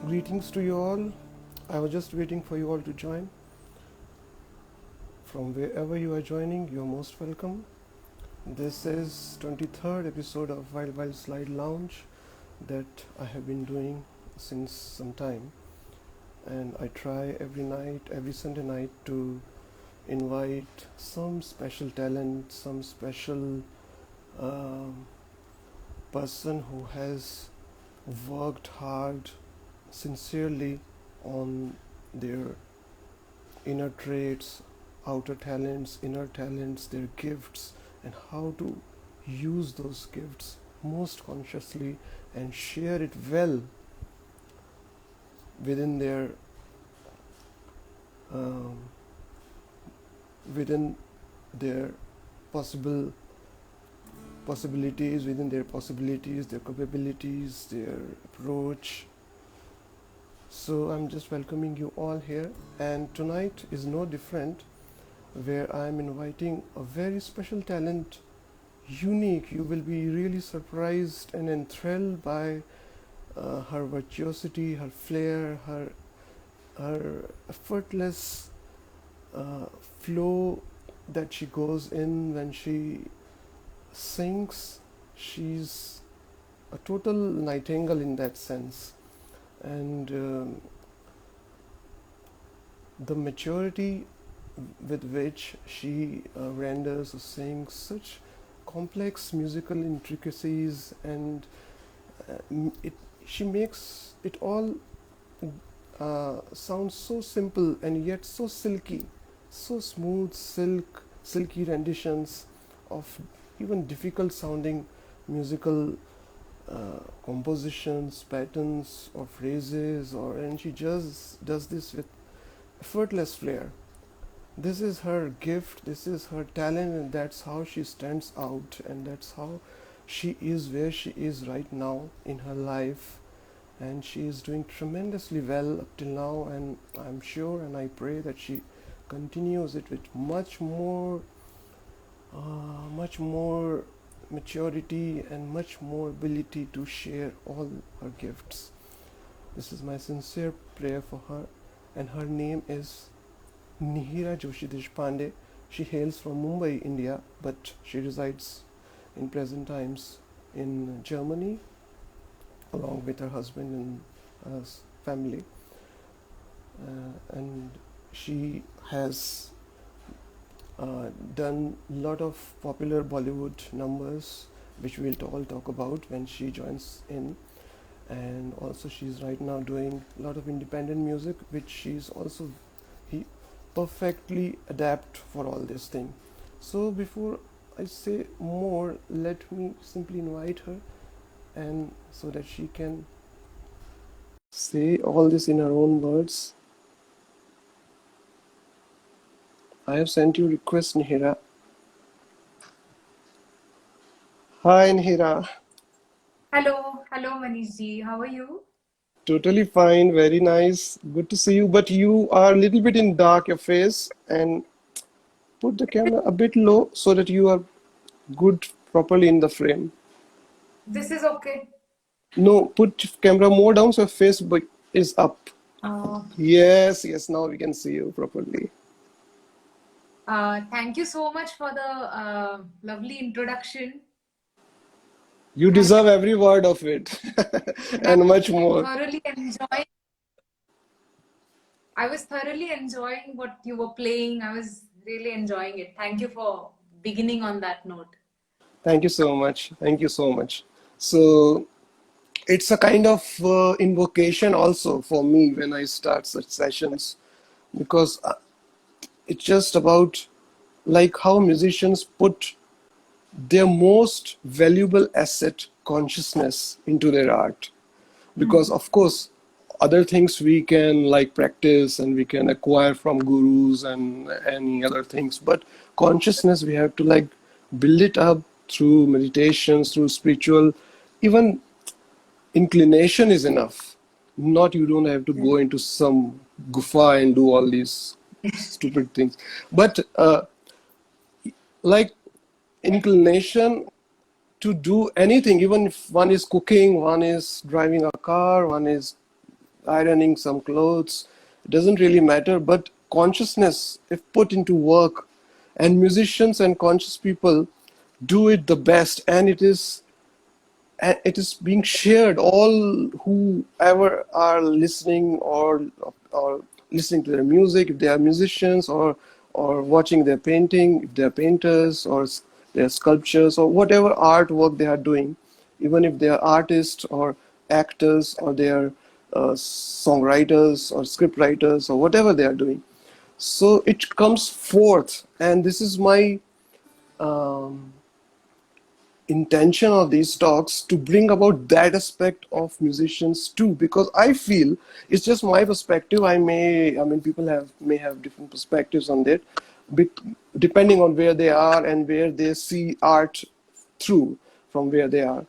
Greetings to you all. I was just waiting for you all to join. From wherever you are joining, you're most welcome. This is 23rd episode of Wild Wild Slide Lounge that I have been doing since some time, and I try every night, every Sunday night to invite some special talent, some special um, person who has worked hard, sincerely on their inner traits, outer talents, their gifts, and how to use those gifts most consciously and share it well within their um, within their possible possibilities, their capabilities, their approach. So I'm just welcoming you all here, and tonight is no different, where I'm inviting a very special talent, unique. You will be really surprised and enthralled by her virtuosity, her flair, her effortless uh, flow that she goes in when she sings. She's a total nightingale in that sense, and the maturity with which she renders or sings such complex musical intricacies, and it she makes it all sound so simple and yet so silky, so smooth, silky renditions of even difficult sounding musical compositions, patterns, or phrases, and she just does this with effortless flair. This is her gift, this is her talent, and that's how she stands out, and that's how she is where she is right now in her life. And she is doing tremendously well up till now, and I'm sure and I pray that she continues it with much more maturity and much more ability to share all her gifts. This is my sincere prayer for her, and her name is Nihira Joshi Deshpande. She hails from Mumbai, India, but she resides in present times in Germany along with her husband and family. And she has done a lot of popular Bollywood numbers, which we'll all talk about when she joins in. And also, she's right now doing a lot of independent music, which she's also he perfectly adapt for all this thing. So before I say more, let me simply invite her, and so that she can say all this in her own words. I have sent you request, Nihira. Hi, Nihira. Hello, Manish ji. How are you? Totally fine, very nice. Good to see you. But you are a little bit in dark, your face, and put the camera a bit low so that you are good properly in the frame. This is okay. No, put camera more down so your face is up. Okay. Yes, yes, now we can see you properly. Thank you so much for the lovely introduction. You I deserve every word of it and I and much was more. thoroughly enjoying. I was thoroughly enjoying what you were playing. I was really enjoying it. Thank you for beginning on that note. Thank you so much. Thank you so much. So, it's a kind of invocation also for me when I start such sessions, because it's just about like how musicians put their most valuable asset, consciousness, into their art. Because of course other things we can like practice and we can acquire from gurus and any other things, but consciousness we have to like build it up through meditations, through spiritual, even inclination is enough. Not you don't have to go into some gufa and do all these stupid things, but like inclination to do anything, even if one is cooking, one is driving a car, one is ironing some clothes, it doesn't really matter. But consciousness, if put into work, and musicians and conscious people do it the best, and it is being shared. All whoever are listening, or listening to their music, if they are musicians, or watching their painting, if they are painters, or their sculptures, or whatever artwork they are doing, even if they are artists or actors, or they are songwriters or script writers, or whatever they are doing, so it comes forth. And this is my um, intention of these talks, to bring about that aspect of musicians too, because I feel, it's just my perspective. I mean, people may have different perspectives on that, depending on where they are and where they see art through, from where they are.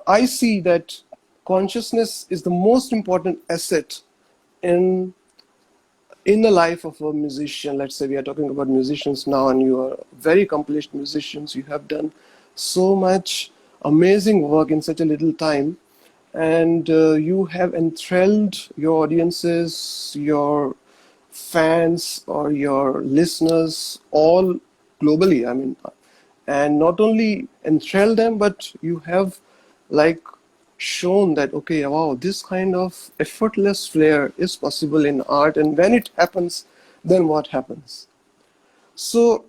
I see that consciousness is the most important asset in the life of a musician. Let's say we are talking about musicians now, and you are very accomplished musicians. You have done so much amazing work in such a little time, and you have enthralled your audiences, your fans, or your listeners, all globally. I mean, and not only enthrall them, but you have, like, shown that, okay, wow, this kind of effortless flair is possible in art, and when it happens, then what happens? So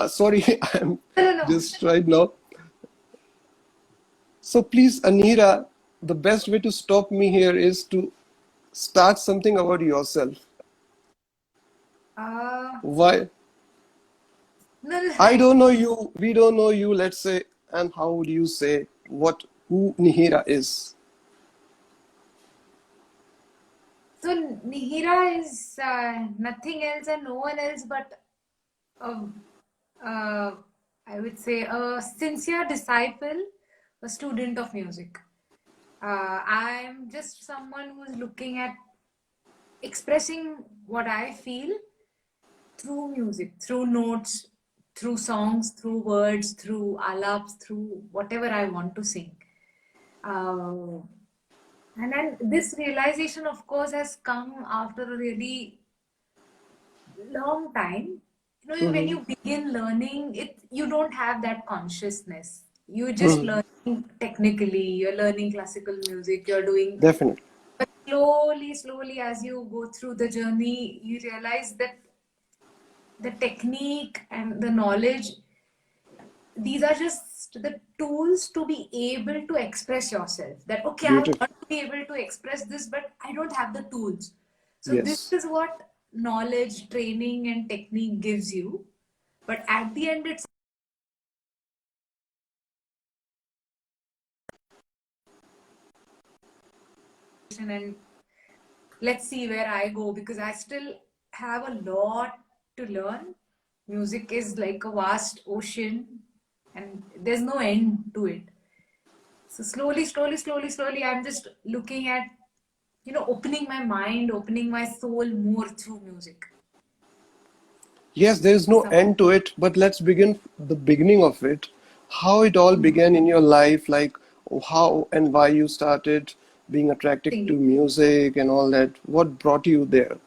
sorry, I'm No, no, no. just right now. So please, Anira, the best way to stop me here is to start something about yourself. Uh, Why? no, no. I don't know you, we don't know you, let's say, and how would you say what who Nihira is? So Nihira is nothing else and no one else but a, uh, I would say a sincere disciple, a student of music. I'm just someone who's looking at expressing what I feel through music, through notes, through songs, through words, through alaps, through whatever I want to sing. Uh, and then this realization, of course, has come after a really long time. When Hmm. you begin learning it, you don't have that consciousness. You're just Hmm. learning technically, you're learning classical music, you're doing. Definitely. But slowly, slowly, as you go through the journey, you realize that the technique and the knowledge, these are just the tools to be able to express yourself. That, okay, I Beautiful. want to be able to express this, but I don't have the tools. So, this Yes. is what knowledge, training, and technique gives you. But at the end, it's and let's see where I go, because I still have a lot to learn. Music is like a vast ocean and there's no end to it. So slowly, slowly, slowly, slowly, I'm just looking at, opening my mind, opening my soul more through music. Yes, there is no Some end to it, but let's begin the beginning of it. How it all began in your life, like how and why you started being attracted singing. to music and all that. What brought you there?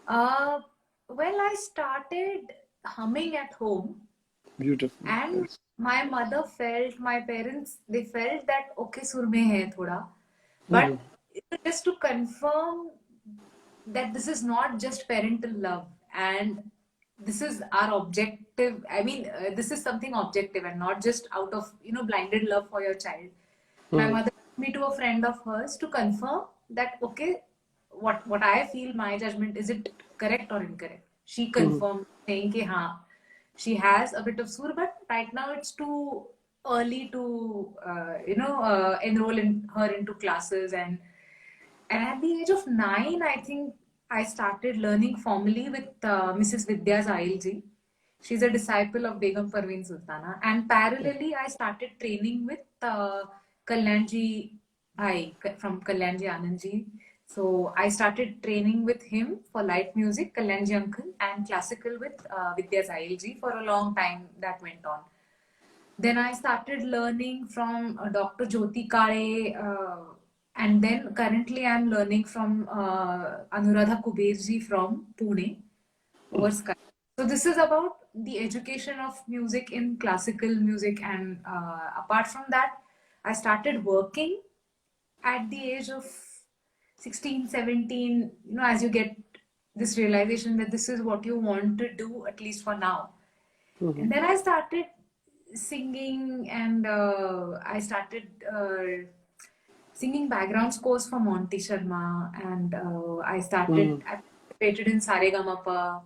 Uh, well, I started humming at home, Beautiful. and Yes. my mother felt, my parents, they felt that okay, sur mein hai thoda. Mhm. But just to confirm that this is not just parental love, and this is our objective. I mean, this is something objective and not just out of blinded love for your child. My Mhm. mother took me to a friend of hers to confirm that okay, what I feel, my judgment, is it correct or incorrect. She Mhm. confirmed, saying कि हाँ, she has a bit of sur, but right now it's too early to enroll in her into classes. And at the age of 9, I think I started learning formally with Mrs. Vidya Zailji. She's a disciple of Begum Parveen Sultana. And parallelly, I started training with Kalyanji Bhai from Kalyanji Anandji. So I started training with him for light music, Kalyanji Uncle, and classical with Vidya Zailji for a long time. That went on. Then I started learning from Dr. Jyoti Kale, and then currently I'm learning from Anuradha Kuberji from Pune over Skype. So this is about the education of music in classical music, and apart from that, I started working at the age of 16, 17. As you get this realization that this is what you want to do, at least for now. And then I started singing, and I started singing background scores for Monty Sharma, and I participated in saregamapa.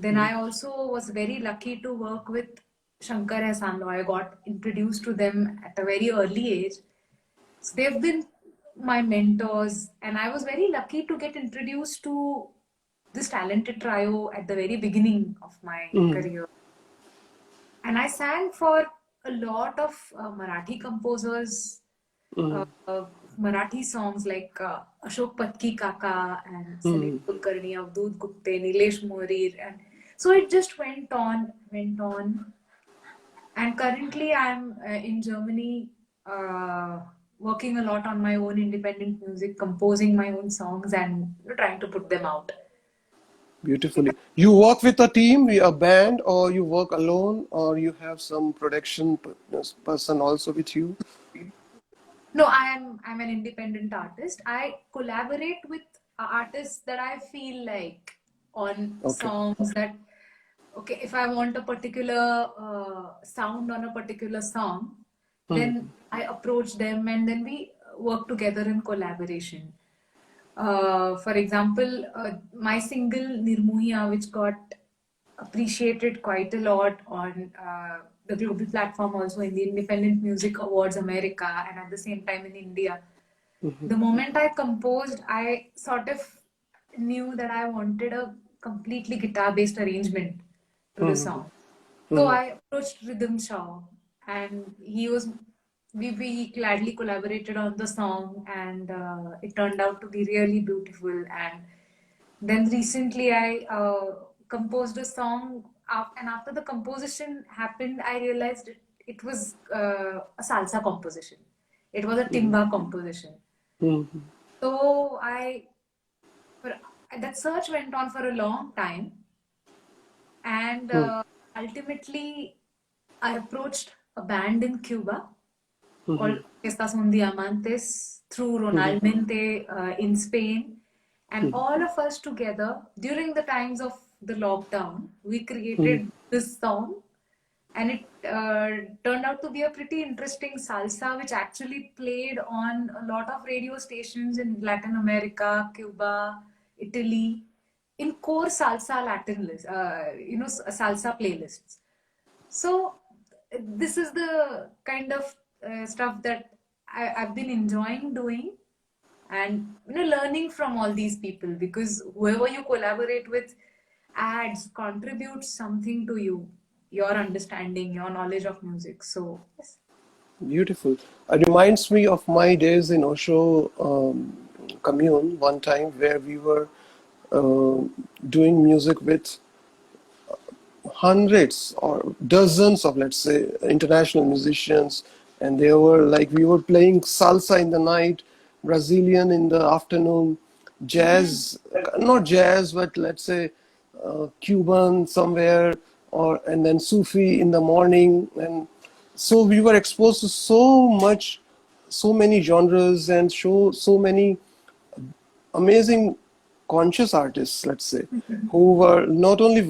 Then I also was very lucky to work with Shankar Ehsaan. I got introduced to them at a very early age. So they've been my mentors, and I was very lucky to get introduced to this talented trio at the very beginning of my career. And I sang for a lot of Marathi composers, Marathi songs like Ashok Patki Kaka and Salil Kulkarni, Avdut Gupte, Nilesh Morir, and so it just went on, went on. And currently, I'm in Germany, working a lot on my own independent music, composing my own songs, and trying to put them out. Beautifully. You work with a team, a band, or you work alone, or you have some production person also with you? No, I'm an independent artist. I collaborate with artists that I feel like on Okay. songs that, okay, if I want a particular sound on a particular song, then I approach them and then we work together in collaboration. For example, my single Nirmuhiya, which got appreciated quite a lot on the global platform, also in the Independent Music Awards America, and at the same time in India. The moment I composed, I sort of knew that I wanted a completely guitar-based arrangement to the song. So I approached Rhythm Shaw, and we gladly collaborated on the song, and it turned out to be really beautiful. And then recently I composed a song, and after the composition happened, I realized it was a salsa composition. It was a timba composition. So that search went on for a long time, and ultimately I approached a band in Cuba called Estas Un Diamantes through Ronald Mente in Spain. And all of us together, during the times of the lockdown, we created this song. And it turned out to be a pretty interesting salsa, which actually played on a lot of radio stations in Latin America, Cuba, Italy, in core salsa Latin list, salsa playlists. So this is the kind of stuff that I've been enjoying doing, and learning from all these people, because whoever you collaborate with adds, contributes something to you, your understanding, your knowledge of music. So yes. Beautiful. It reminds me of my days in Osho commune one time where we were uh, doing music with hundreds or dozens of, let's say, international musicians, and they were like, we were playing salsa in the night, Brazilian in the afternoon, jazz, not jazz, but let's say Cuban somewhere, or and then Sufi in the morning. And so we were exposed to so much, so many genres, and so many amazing conscious artists, let's say, who were not only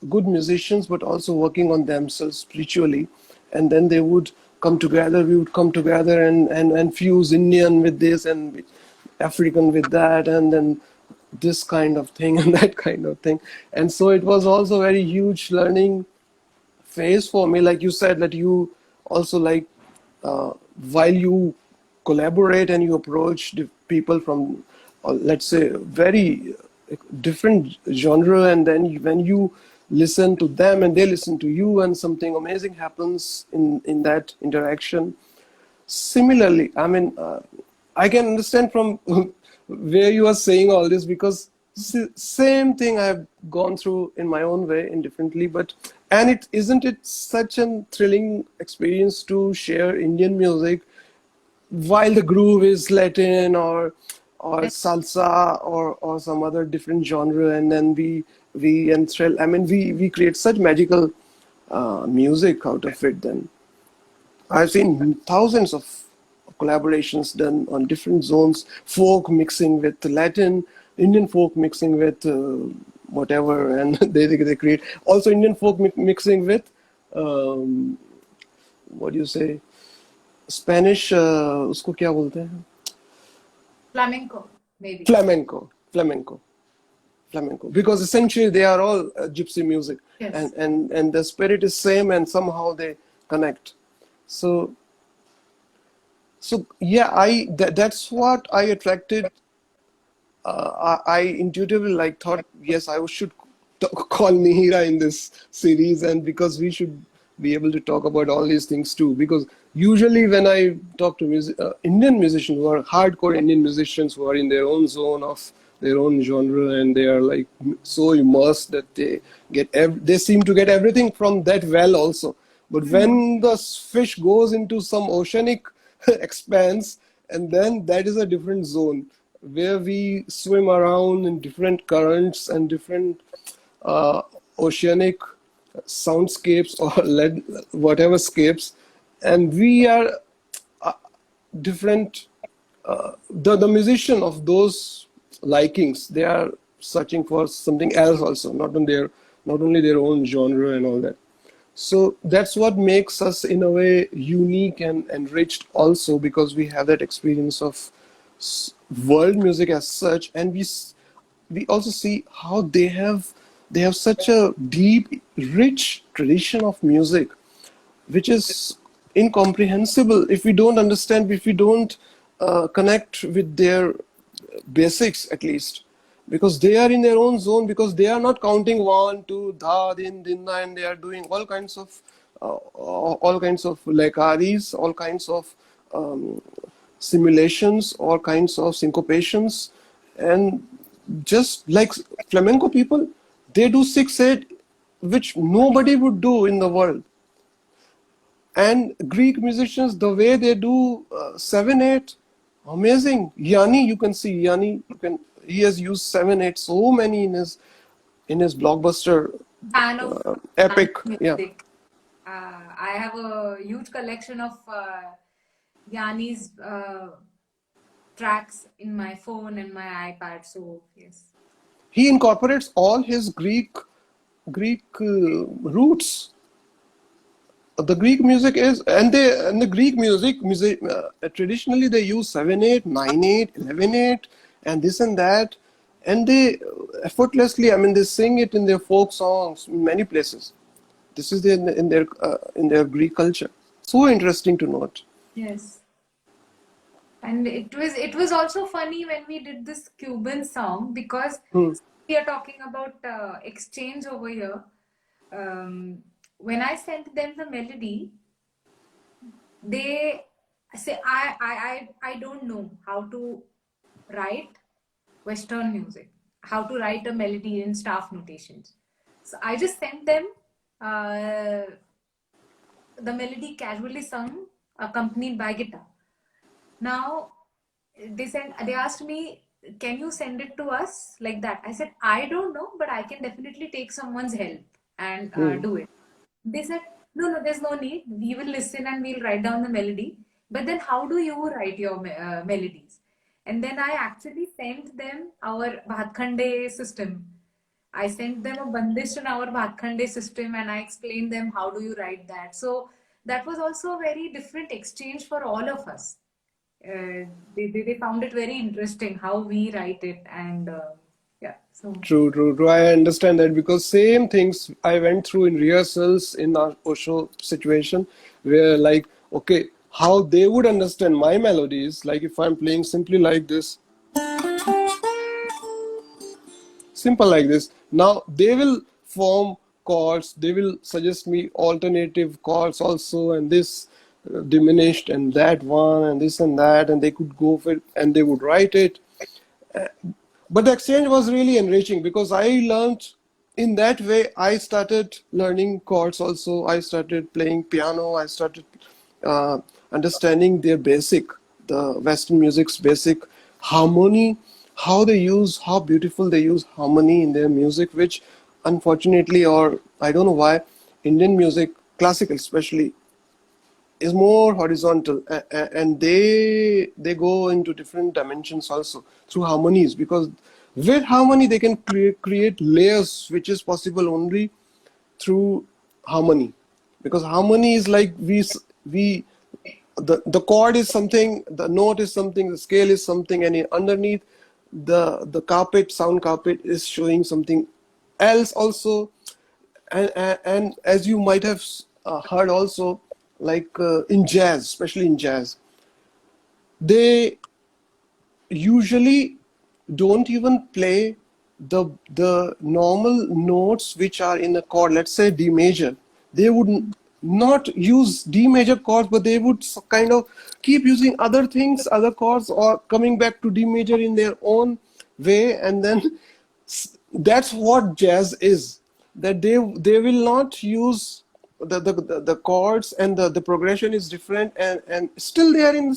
good musicians but also working on themselves spiritually. And then they would come together, we would come together and fuse Indian with this and African with that, and then this kind of thing and that kind of thing. And so it was also very huge learning phase for me. Like you said, that you also like, while you collaborate and you approach the people from, let's say, very different genre, and then when you listen to them and they listen to you, and something amazing happens in that interaction. Similarly, I mean, I can understand from where you are saying all this, because same thing I have gone through in my own way, indifferently. But and it isn't it such a thrilling experience to share Indian music while the groove is Latin, or or salsa or some other different genre, and then we enthrall. I mean, we create such magical music out of it. Then I've seen thousands of collaborations done on different zones, folk mixing with Latin, Indian folk mixing with whatever, and they create also Indian folk mixing with um, what do you say, Spanish, उसको क्या बोलते हैं? Flamenco, maybe. Flamenco, flamenco, flamenco. Because essentially they are all gypsy music, Yes. and the spirit is same, and somehow they connect. So yeah, that's what I attracted. I intuitively like thought, yes, I should call Nihira in this series, and because we should be able to talk about all these things too. Because usually when I talk to Indian musicians who are hardcore Indian musicians who are in their own zone of their own genre, and they are like so immersed that they seem to get everything from that well also. But when the fish goes into some oceanic expanse, and then that is a different zone where we swim around in different currents and different uh, oceanic soundscapes or whatever scapes, and we are different. The musician of those likings, they are searching for something else also, not only their own genre and all that. So that's what makes us in a way unique and enriched also, because we have that experience of world music as such, and we also see how they have such a deep, rich tradition of music, which is incomprehensible if we don't understand, if we don't connect with their basics at least, because they are in their own zone, because they are not counting one, two, da, din, dinna, and they are doing all kinds of lekaris, all kinds of simulations, all kinds of syncopations, and just like flamenco people, they do 6/8, which nobody would do in the world. And Greek musicians, the way they do 7/8, amazing. Yanni, you can see Yanni. He has used 7/8 so many in his blockbuster Fan of epic. Yeah, music. I have a huge collection of Yanni's tracks in my phone and my iPad. So yes. he incorporates all his Greek roots. The Greek music is, and the Greek music traditionally they use 7/8, 9/8, 11/8, and this and that, and they effortlessly, I mean, they sing it in their folk songs in many places. This is in their Greek culture. So interesting to note. Yes. And it was also funny when we did this Cuban song, because Hmm. we are talking about exchange over here. When I sent them the melody, they say I don't know how to write Western music, how to write a melody in staff notations. So I just sent them uh, the melody casually sung, accompanied by guitar. Now they asked me, can you send it to us like that? I said, I don't know, but I can definitely take someone's help and Hmm. do it. They said, no, no, there's no need. We will listen and we'll write down the melody. But then how do you write your melodies? And then I actually sent them our Bhatkhande system. I sent them a bandish in our Bhatkhande system, and I explained them how do you write that. So that was also a very different exchange for all of us. They found it very interesting how we write it, and yeah, so True, true, true. I understand that, because same things I went through in rehearsals in our Osho situation, where like, okay, how they would understand my melodies, like if I'm playing simply like this, simple like this. Now they will form chords, they will suggest me alternative chords also, and this diminished and that one and this and that, and they could go for it and they would write it. But the exchange was really enriching, because I learned in that way. I started learning chords also. I started playing piano. I started uh, understanding their basic, the Western music's basic. harmony, how beautiful they use harmony in their music, which unfortunately, or I don't know why, Indian music, classical especially, is more horizontal, and they go into different dimensions also through harmonies, because with harmony they can create layers, which is possible only through harmony, because harmony is like we the chord is something, the note is something, the scale is something, and underneath the carpet, sound carpet, is showing something else also. And as you might have heard also, like in jazz, especially in jazz, they usually don't even play the normal notes which are in a chord. Let's say D major, they would not use D major chords, but they would kind of keep using other things, other chords, or coming back to D major in their own way. And then that's what jazz is, that they will not use the chords, and the progression is different, and still they are in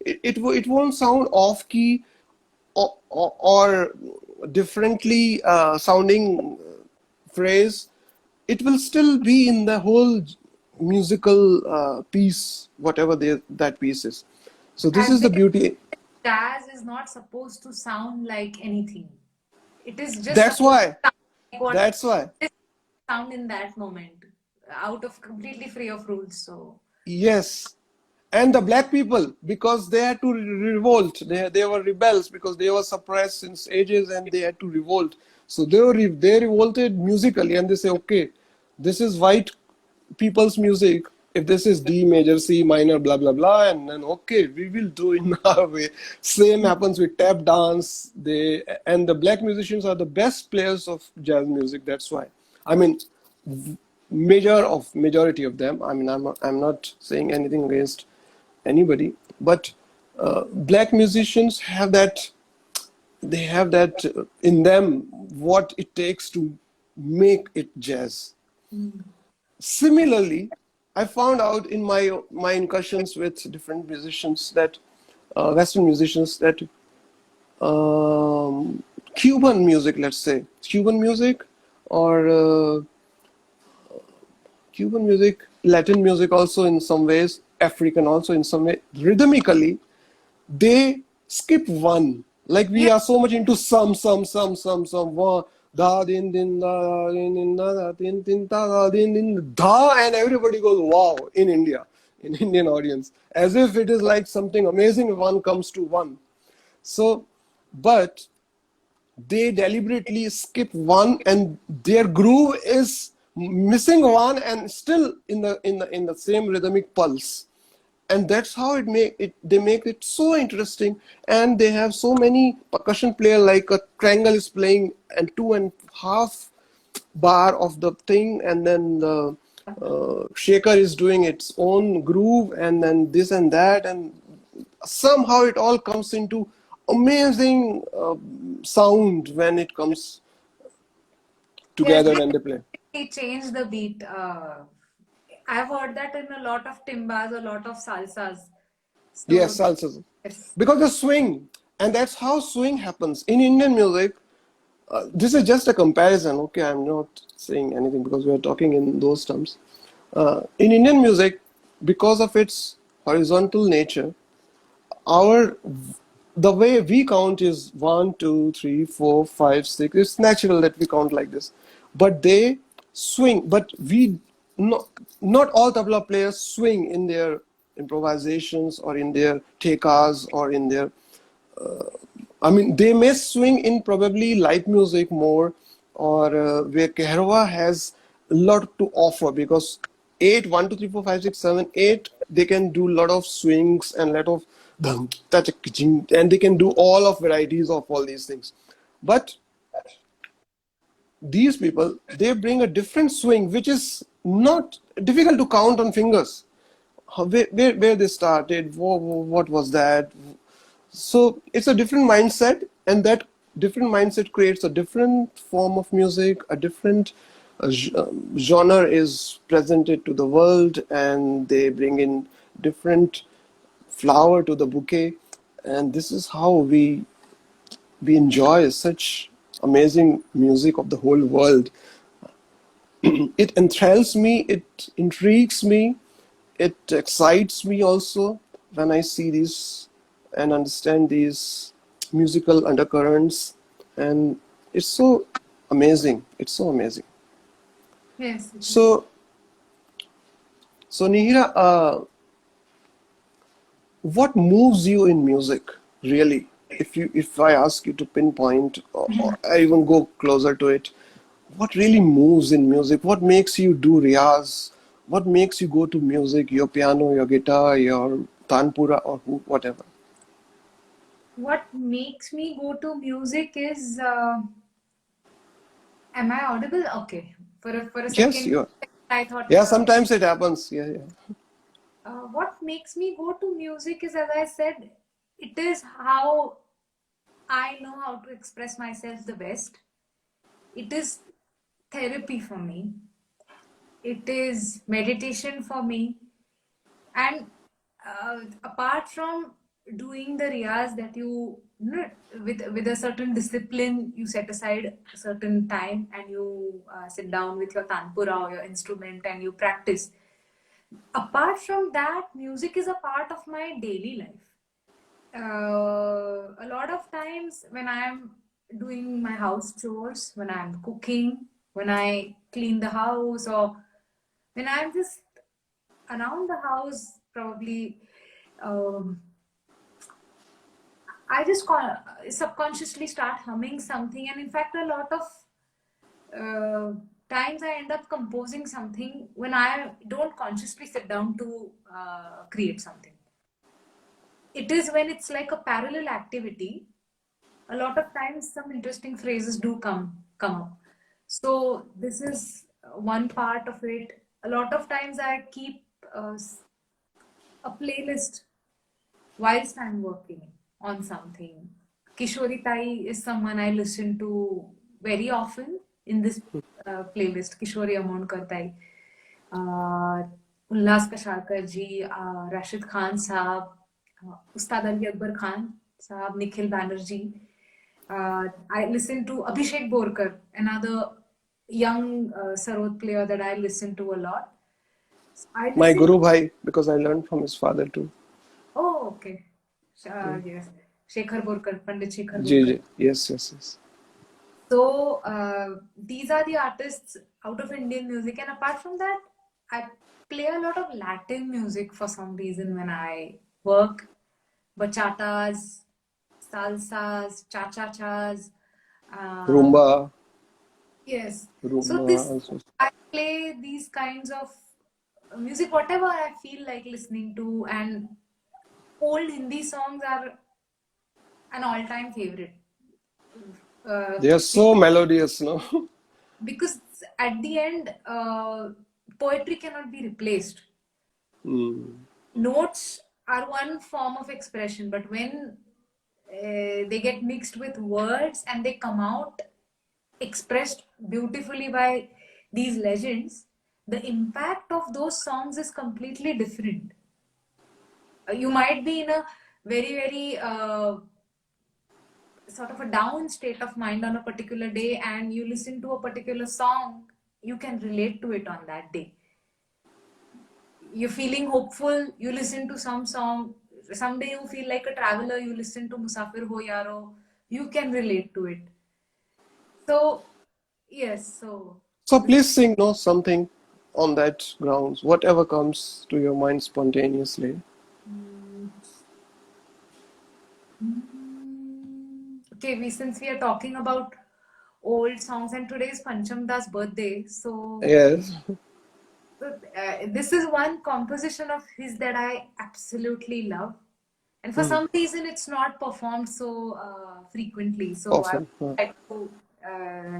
it won't sound off key, or differently sounding phrase. It will still be in the whole musical piece, whatever that piece is. So this As is they the beauty. jazz is not supposed to sound like anything. It is just That's supposed why. to sound like what That's why. is sound in that moment, out of completely free of rules. So Yes. And the black people, because they had to revolt, they were rebels, because they were suppressed since ages, and they had to revolt. So they revolted musically, and they say, okay, this is white people's music. If this is D major, C minor, blah blah blah, and then okay, we will do in our way. Same happens with tap dance. And the black musicians are the best players of jazz music. That's why. I mean, majority of them. I mean, I'm not saying anything against anybody, but black musicians have that, they have that in them, what it takes to make it jazz. Similarly, I found out in my incursions with different musicians, that Western musicians, that Cuban music, let's say Cuban music, or Cuban music, Latin music also in some ways, African also in some way, rhythmically, they skip one. Like we yeah, are so much into some one, da din din da din din da din din da din din da, and everybody goes wow in India, in Indian audience, as if it is like something amazing if one comes to one. So, but they deliberately skip one, and their groove is missing one, and still in the same rhythmic pulse. And that's how they make it so interesting. And they have so many percussion player, like a triangle is playing and 2.5 bar of the thing, and then the shaker is doing its own groove, and then this and that, and somehow it all comes into amazing sound when it comes yes, together when they play. they change the beat. I've heard that in a lot of timbas, a lot of salsas. Yes, So salsa, yes, because the swing, and that's how swing happens in Indian music. This is just a comparison, okay? I'm not saying anything, because we are talking in those terms. In Indian music, because of its horizontal nature, our the way we count is 1, 2, 3, 4, 5, 6. It's natural that we count like this, but they swing. But we not all tabla players swing in their improvisations, or in their tekas, or in their I mean, they may swing in probably light music more, or where Kahrwa has a lot to offer, because 8, 1, 2, 3, 4, 5, 6, 7, 8, they can do a lot of swings and lot of dum, touch, and they can do all of varieties of all these things. But these people, they bring a different swing, which is not difficult to count on fingers. Where they started, what was that? So it's a different mindset, and that different mindset creates a different form of music, a different genre is presented to the world, and they bring in different flower to the bouquet. and this is how we enjoy such amazing music of the whole world. It enthralls me, it intrigues me, it excites me also when I see these and understand these musical undercurrents, and it's so amazing. It's so amazing. Yes, it is. So, so Nihira, what moves you in music, really? If I ask you to pinpoint, or I even go closer to it, what really moves in music? What makes you do riyaz? What makes you go to music, your piano, your guitar, your tanpura, or whatever? What makes me go to music is, am I audible? Okay. For a Yes, second, you are. I thought, Yeah, sometimes it happens. Yeah, yeah. what makes me go to music is, as I said, it is how I know how to express myself the best. It is therapy for me. It is meditation for me. And apart from doing the riyaz that you know, with a certain discipline, you set aside a certain time and you sit down with your tanpura or your instrument and you practice. Apart from that, music is a part of my daily life. A lot of times when I'm doing my house chores, when I'm cooking, when I clean the house, or when I'm just around the house, probably um, I just subconsciously start humming something, and in fact, a lot of uh, times I end up composing something when I don't consciously sit down to create something. It is when it's like a parallel activity. A lot of times, some interesting phrases do come up. So this is one part of it. A lot of times, I keep a playlist whilst I'm working on something. Kishori Tai is someone I listen to very often in this playlist. Kishori Amonkar Tai, Ullas Kasharkar ji, Rashid Khan Saab, Ustad Ali Akbar Khan Saab, Nikhil Banerjee. I listen to Abhishek Borkar, another young sarod player that I listen to a lot. I My listen. Guru Bhai, because I learned from his father too. Oh, okay. Yes. Shekhar Borkar, Pandit Shekhar J Borkar. J. Yes, yes, yes. So these are the artists out of Indian music, and apart from that, I play a lot of Latin music for some reason when I work. Bachatas, salsas, cha-cha-chas. Uh, Rumba, yes. So rumba this also. I play these kinds of music, whatever I feel like listening to, and old Hindi songs are an all-time favorite. Uh, They are so melodious, no? because at the end, poetry cannot be replaced. Hmm. Notes are one form of expression, but when they get mixed with words and they come out expressed beautifully by these legends, the impact of those songs is completely different. You might be in a very sort of a down state of mind on a particular day, and you listen to a particular song, you can relate to it on that day. You're feeling hopeful, you listen to some song. Someday you feel like a traveler, you listen to Musafir Ho Yaro, you can relate to it. So yes, so So this. please sing, no, something on that grounds, whatever comes to your mind spontaneously. Mm, okay, since we are talking about old songs and today is Pancham Das birthday, so Yes. this is one composition of his that I absolutely love. And for Hmm. some reason, it's not performed so frequently. So I would Often. Huh. like to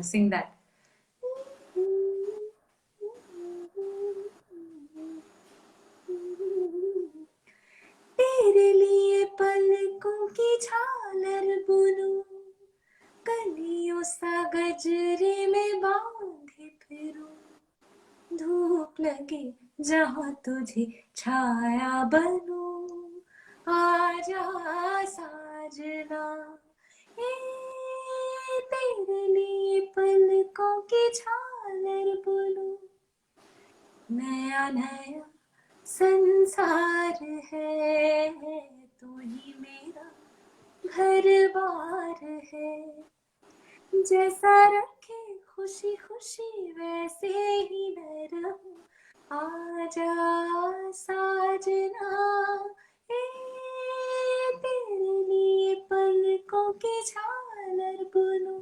sing that. तेरे लिए पलकों की झालर बुनूं कलियों सा गजरे में बांधे फिरूं धूप लगे जहां तुझे छाया बनूं आजा तेरे लिए पलकों की झालर बोलूं, नया नया संसार है, तू ही मेरा घर बार है, जैसा रखे खुशी खुशी वैसे ही मैं रहूं, आजा साजना, ए तेरे लिए पलकों की झालर बुनूं,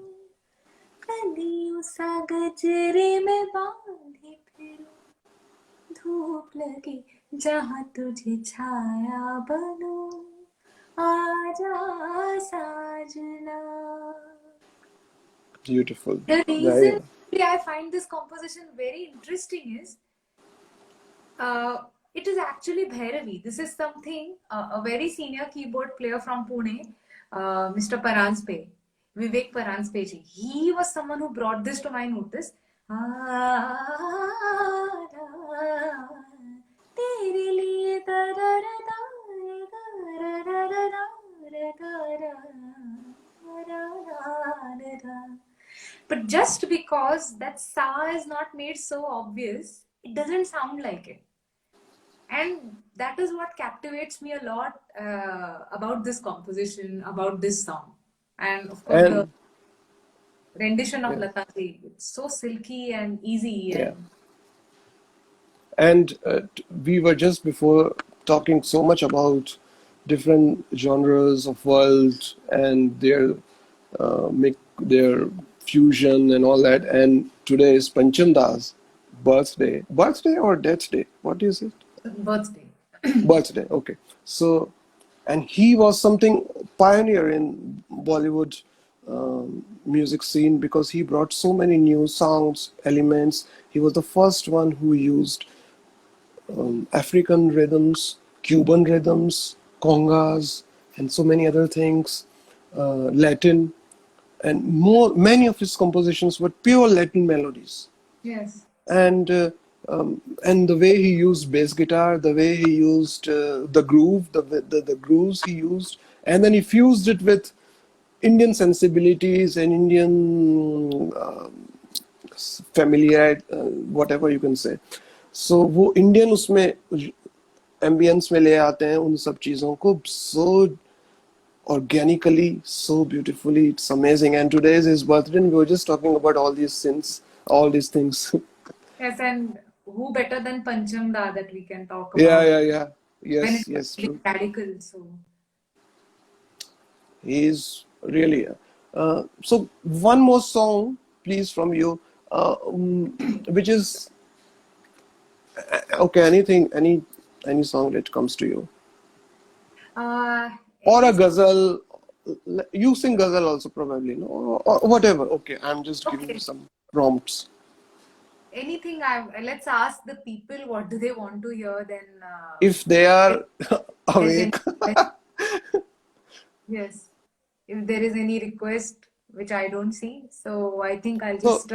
कलियों सा गजरे में बांधे फिरूं, धूप लगे जहां तुझे छाया बनूं, आजा साजना. Beautiful. The Yeah, reason yeah. I find this composition very interesting is it is actually Bhairavi. This is something a very senior keyboard player from Pune, Mr. Paranspe, Vivek Paranspe ji. He was someone who brought this to my notice. तेरे लिए but just because that sa is not made so obvious, it doesn't sound like it. And that is what captivates me a lot about this composition, about this song. And of course, the And rendition of yeah, Lata ji, it's so silky and easy. yeah. And And we were just before talking so much about different genres of world and make their fusion and all that. And today is Pancham Das' birthday. Birthday or death day? What is it? birthday. Birthday. Okay. So, and he was something pioneer in Bollywood music scene because he brought so many new sounds, elements. He was the first one who used African rhythms, Cuban rhythms, congas, and so many other things, Latin, and many of his compositions were pure Latin melodies. Yes. And and the way he used bass guitar, the way he used the groove, the grooves he used, and then he fused it with Indian sensibilities and Indian familiar, whatever you can say. So वो Indian उसमें ambience में ले आते हैं उन सब चीज़ों को so organically, so beautifully. It's amazing. And today is his birthday, and we were just talking about all these sins, all these things. Yes, and who better than Pancham Da that we can talk Yeah, about yeah, yeah. when Yes, it comes yes, to true. radical. So, He is really. So one more song, please, from you, which is okay. Anything, any song that comes to you, or a any ghazal. You sing ghazal also probably, no, or whatever. Okay, I'm just giving you okay, some prompts. anything. Let's ask the people what do they want to hear. Then If they if are there's any awake. yes, if there is any request which I don't see, so I think I'll So just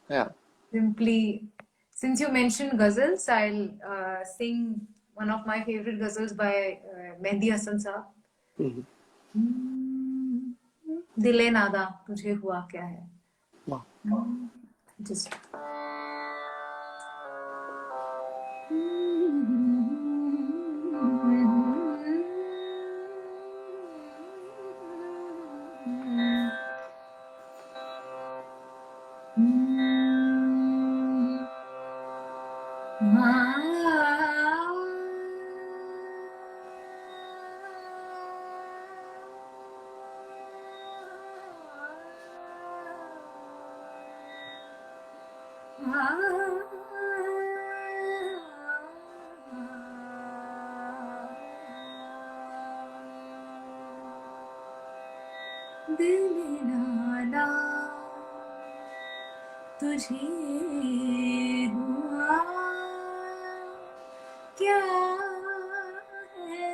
yeah. simply, since you mentioned ghazals, I'll sing one of my favorite ghazals by Mehdi Hasan Saab. Mhm. दिले नादा तुझे हुआ क्या है. Wow. Just दिल नादा तुझे हुआ क्या है,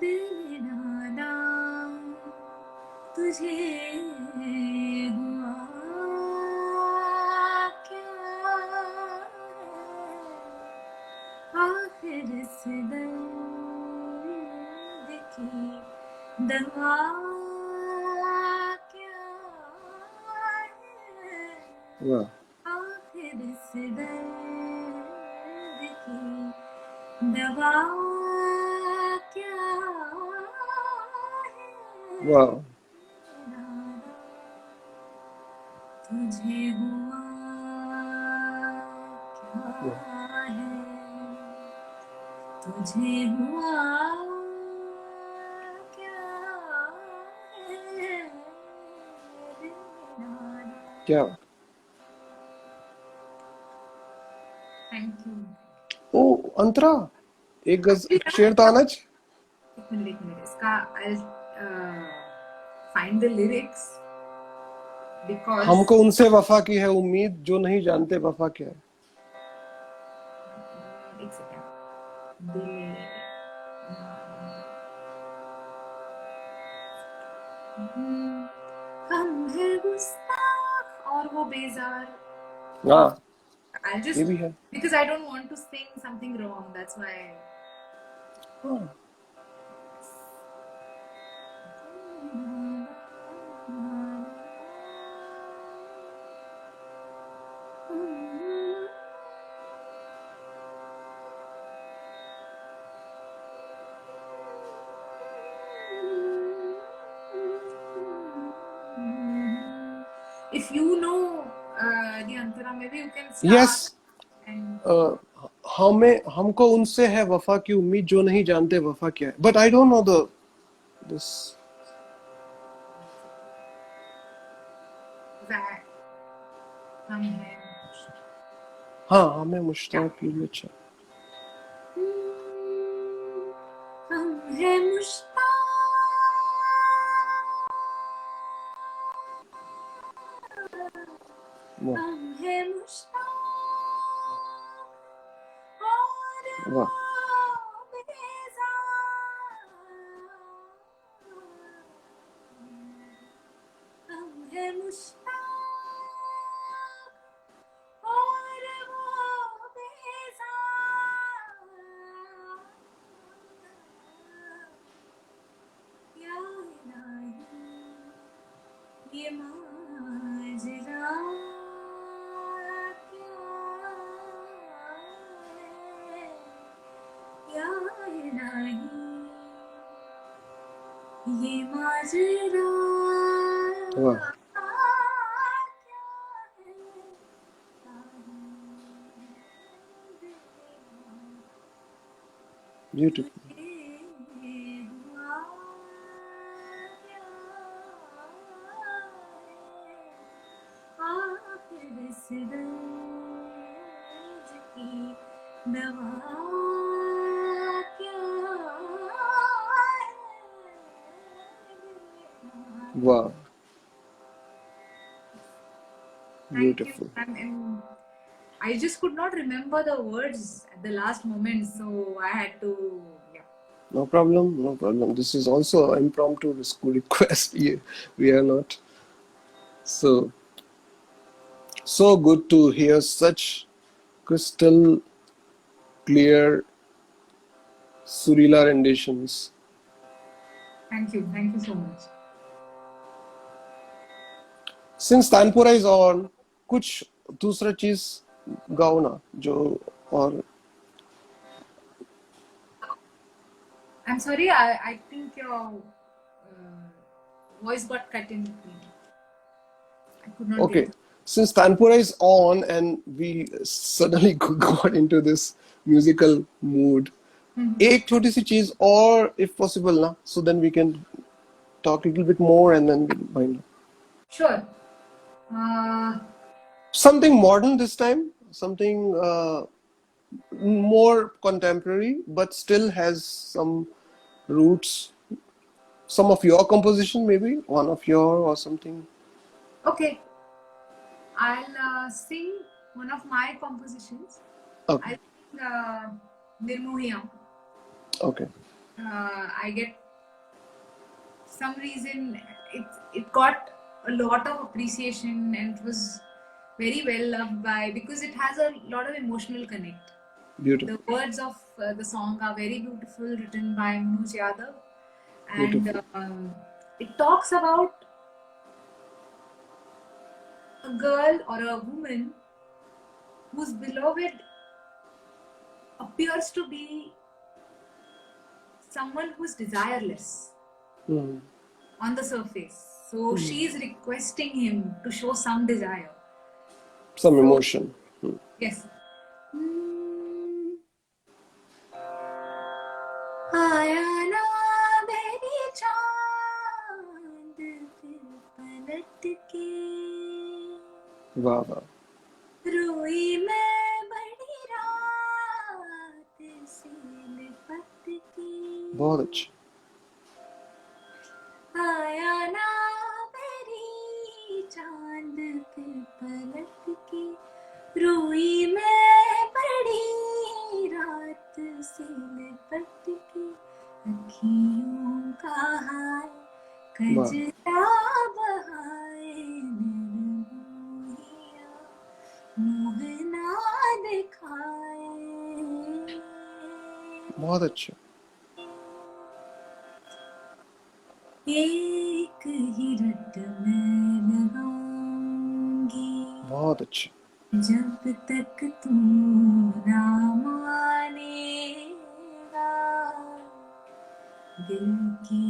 दिल नादा तुझे हुआ क्या है, आखिर इस दर्द की दवा Wow. आखिर इस दर्द की दवा क्या है Wow. इरादा तुझे हुआ Wow. क्या है तुझे हुआ क्या है इरादा क्या? थैंक यू ओ अंतरा, एक शेर तो आना चाहिए। एक मिनट इसका I'll find the lyrics because हमको उनसे वफा की है उम्मीद जो नहीं जानते वफा क्या है। एक सेकंड दिल हम है गुस्ताख और वो बेजार हाँ, I'll ये just भी है। because I don't want to sing something wrong that's why हाँ, if you know the Antara maybe you can yes. start and हमको उनसे है वफा की उम्मीद जो नहीं जानते वफा क्या है, but I don't know the this. that हम हैं हाँ, हमें yeah. मुश्ताक की अच्छा। हम हैं मुश्ताक वाह हम हैं मुश्ताक और वो वाह बेजार हम हैं मुश्ताक और वो बेजार या इलाही ये माजरा क्या है या इलाही ये माजरा वाह, क्या है ब्यूटीफुल। तुझे हुआ क्या है आखिर इस दर्द की दवा क्या है वाह, Thank you. Beautiful. I just could not remember the words at the last moment, so I had to, yeah. No problem, no problem. This is also an impromptu school request. We are not so so good to hear such crystal clear Surila renditions. Thank you so much. Since Tanpura is on, कुछ दूसरा चीज गाओ ना जो और I'm sorry, I think your voice got cut in between. I could not okay. get. Since Tanpura is on and we suddenly got into this musical mood, एक छोटी सी चीज और if possible ना, so then we can talk a little bit more and then we'll wind up. Sure. Something modern this time, something more contemporary, but still has some roots. Some of your composition, maybe one of your or something. Okay, I'll sing one of my compositions. Okay, I think Nirmohiyam. okay, I get some reason it got a lot of appreciation and it was very well loved by because it has a lot of emotional connect. beautiful, The words of the song are very beautiful, written by Manoj Yadav, and beautiful. it talks about a girl or a woman whose beloved appears to be someone who's desireless Hmm. on the surface. So she is requesting him to show some desire. Some So, emotion. Hmm. yes. Hmm. आया ना मेरी चांद फिर पलट के वाह वाह, रोई मैं बड़ी रात से लिपट के बहुत अच्छा। आया ना मेरी चांद फिर पलट के रोई मैं बड़ी रात से लिपट के अखियों का हाय वाह, कजरा बहाए निर्मोहिया मुँह ना दिखाए बहुत अच्छा, एक ही रट में लगाऊंगी बहुत अच्छा। जब तक तू ना मानेगा दिल की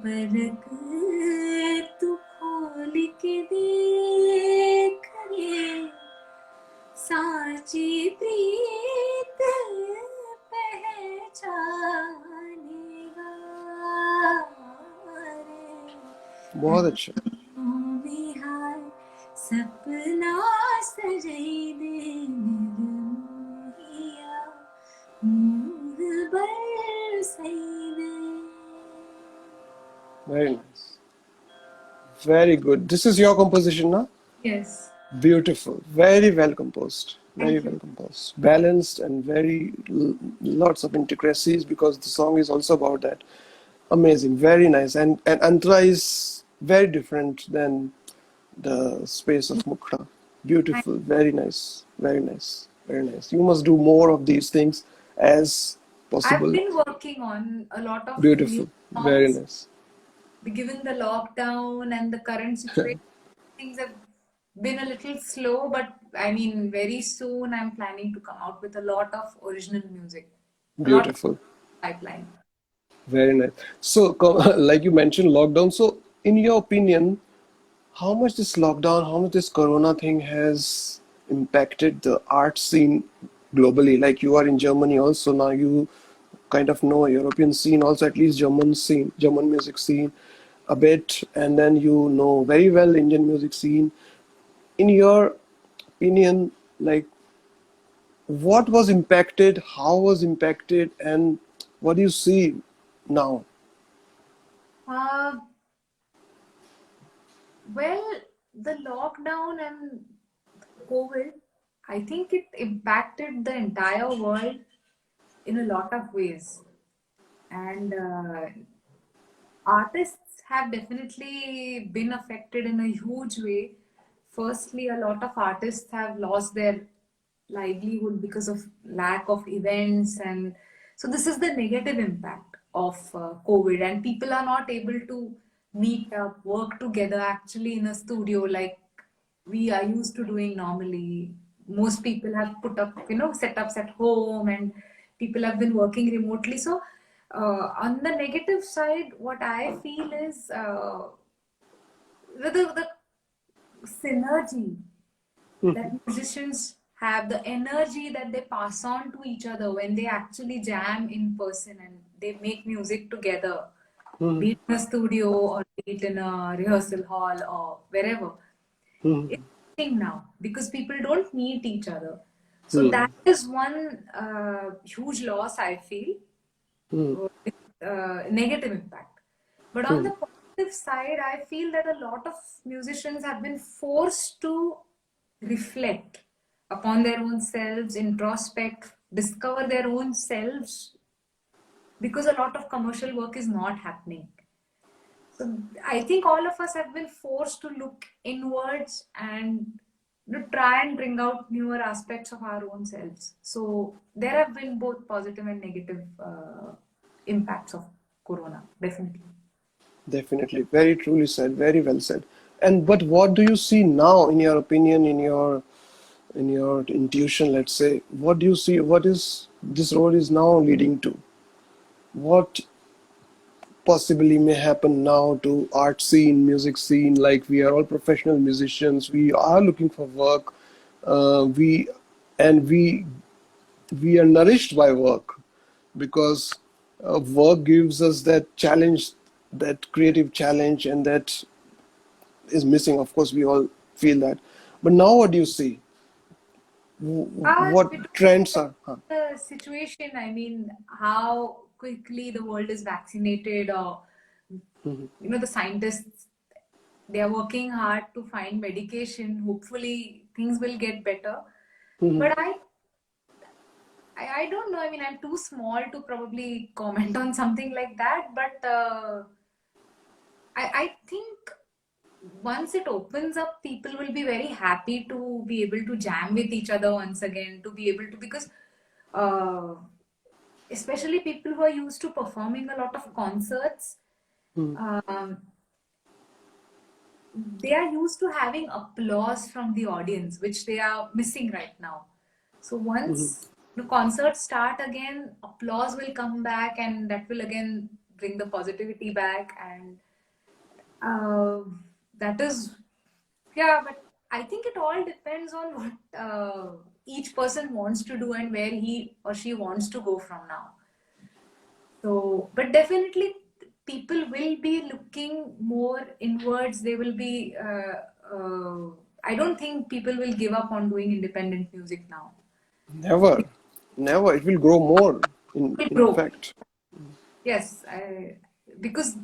परख तू खोल के देख ये साची प्रीत पहचानेगा बहुत अच्छा। विहार सपना सजई दे निर्मोहिया मुँह बरसई दे Very nice. Very good. This is your composition, na? Yes, Beautiful. Very well composed. Very thank you. well composed. Balanced and very lots of intricacies because the song is also about that. Amazing. Very nice. And Antara is very different than the space of Mukta. Thank Beautiful. Very nice. Very nice. Very nice. You must do more of these things as I've possible. been working on a lot of new Beautiful. Very songs. nice. Given the lockdown and the current situation, things have been a little slow, but I mean, very soon I'm planning to come out with a lot of original music, a lot of Beautiful. pipeline. Very nice. So, like you mentioned, lockdown. So, in your opinion, how much this lockdown, how much this Corona thing has impacted the art scene globally? Like you are in Germany also now, you kind of know European scene, also at least German scene, German music scene a bit, and then you know very well Indian music scene. In your opinion, like what was impacted, how was impacted, and what do you see now? Uh, well, the lockdown and COVID, I think it impacted the entire world in a lot of ways. And artists have definitely been affected in a huge way. Firstly, a lot of artists have lost their livelihood because of lack of events, and so this is the negative impact of COVID. And people are not able to meet up, work together actually in a studio like we are used to doing normally. Most people have put up, setups at home, and people have been working remotely. So, on the negative side, what I feel is the synergy that musicians have, the energy that they pass on to each other when they actually jam in person and they make music together, Hmm. be it in a studio or be it in a rehearsal hall or wherever. Hmm. It's missing now because people don't meet each other. So Hmm. that is one huge loss I feel, Hmm. with negative impact. But on Hmm. the positive side, I feel that a lot of musicians have been forced to reflect upon their own selves, introspect, discover their own selves because a lot of commercial work is not happening. So I think all of us have been forced to look inwards and to try and bring out newer aspects of our own selves. So there have been both positive and negative impacts of Corona, definitely. Definitely. Very truly said. Very well said. And but what do you see now, in your opinion, in your intuition, let's say, what do you see? What is this road is now leading to? What possibly may happen now to art scene, music scene? Like, we are all professional musicians. We are looking for work. We and we are nourished by work, because work gives us that challenge, that creative challenge, and that is missing. Of course, we all feel that. But now, what do you see? What It trends are? Huh? the situation, I mean, how quickly the world is vaccinated, or the scientists, they are working hard to find medication. Hopefully, things will get better. But I don't know. I mean, I'm too small to probably comment on something like that. But I think once it opens up, people will be very happy to be able to jam with each other once again, to be able to, because uh, especially people who are used to performing a lot of concerts, um, they are used to having applause from the audience, which they are missing right now. So once the concerts start again, applause will come back, and that will again bring the positivity back. And uh, that is, yeah, but I think it all depends on what each person wants to do and where he or she wants to go from now. So, but definitely people will be looking more inwards. They will be, I don't think people will give up on doing independent music now. Never, never. It will grow more. It In will grow. fact, Yes, because